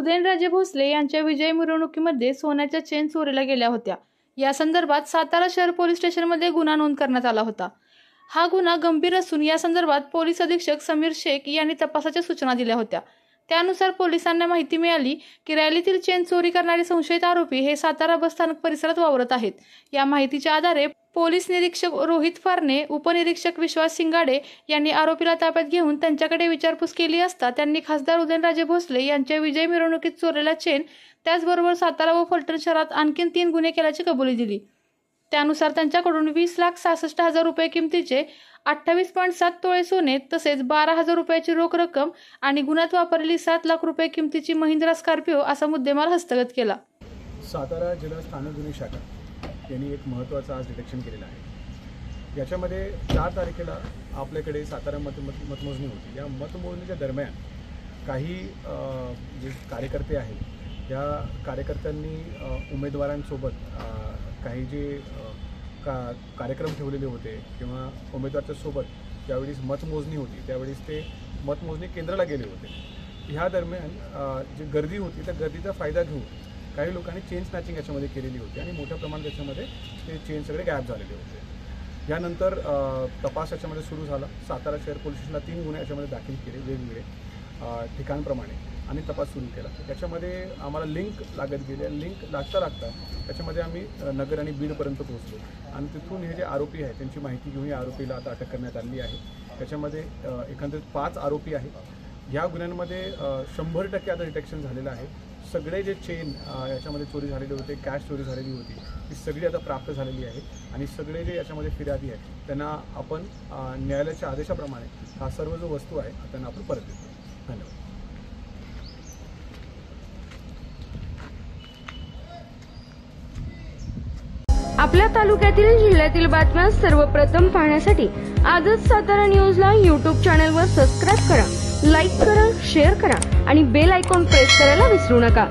उदयनराजे भोसले यांच्या विजय मिरवणुकीमध्ये सोन्याच्या चेन चोरीला गेल्या होत्या। या संदर्भात सातारा शहर पोलीस स्टेशनमध्ये गुन्हा नोंद करण्यात आला होता। हा गुन्हा गंभीर असून या संदर्भात पोलीस अधीक्षक समीर शेख यांनी तपासाच्या सूचना दिल्या होत्या। त्यानुसार पोलिसांना माहिती मिळाली की रॅलीतील चेन चोरी करणारे संशयित आरोपी हे सातारा बस स्थानक परिसरात वावरत आहेत। या माहितीच्या आधारे पोलीस निरीक्षक रोहित फारणे, उपनिरीक्षक विश्वास सिंगाडे यांनी आरोपीला ताब्यात घेऊन त्यांच्याकडे विचारपूस केली असता त्यांनी खासदार उदयनराजे भोसले यांच्या विजय मिरवणुकीत चोरलेला चेन, त्याचबरोबर सातारा व फलटण शहरात आणखी 3 गुन्हे केल्याची कबुली दिली। त्यानुसार त्यांच्याकडून 20,66,000 रुपये किमतीचे 28.7 तोळे सोने तसेच 12,000 रुपयाची रोख रक्कम आणि गुन्ह्यात वापरलेली 7 लाख रुपये किमतीची महिंद्रा स्कॉर्पिओ असा मुद्देमाल हस्तगत केला। सातारा जिल्हा स्थानिक गुन्हे शाखा यांनी एक महत्त्वाचं आज डिटेक्शन केलेलं आहे। याच्यामध्ये 4 तारखेला आपल्याकडे सातारा मतमोजणी होती। या मतमोजणीच्या दरम्यान काही जे कार्यकर्ते आहेत त्या कार्यकर्त्यांनी उमेदवारांसोबत काही जे कार्यक्रम ठेवलेले होते किंवा उमेदवाराच्या सोबत ज्यावेळेस मतमोजणी होती त्यावेळेस ते मतमोजणी केंद्राला गेले होते। ह्या दरम्यान जी गर्दी होती त्या गर्दीचा फायदा घेऊन काही लोकांनी चेन स्नॅचिंग याच्यामध्ये केलेली होती आणि मोठ्या प्रमाणात याच्यामध्ये ते चेन सगळे गायब झालेले होते। यानंतर तपास याच्यामध्ये सुरू झाला। सातारा शहर पोलीस स्टेशनला 3 गुन्हे याच्यामध्ये दाखल केले वेगवेगळे ठिकाणप्रमाणे आणि तपास सुरू केला। त्याच्यामध्ये आम्हाला लिंक लागत गेले। लिंक लागता त्याच्यामध्ये आम्ही नगर आणि बीडपर्यंत पोहोचलो आणि तिथून हे जे आरोपी आहेत त्यांची माहिती घेऊन या आरोपीला आता अटक करण्यात आली आहे। त्याच्यामध्ये एकंदरीत 5 आरोपी आहेत। या गुन्ह्यांमध्ये 100% आता डिटेक्शन झालेलं आहे। सगळे जे चेन याच्यामध्ये चोरी झालेले होते, कॅश चोरी झालेली होती, ती सगळी आता प्राप्त झालेली आहे आणि सगळे जे याच्यामध्ये फिर्यादी आहेत त्यांना आपण न्यायालयाच्या आदेशाप्रमाणे हा सर्व जो वस्तू आहे त्यांना आपण परत देतो। धन्यवाद। आपल्या तालुक्यातील जिल्ह्यातील बातम्या सर्वप्रथम पाहण्यासाठी आजच सातारा न्यूजला YouTube चॅनलवर सबस्क्राइब करा, लाईक करा, शेअर करा आणि बेल आयकॉन प्रेस करायला विसरू नका।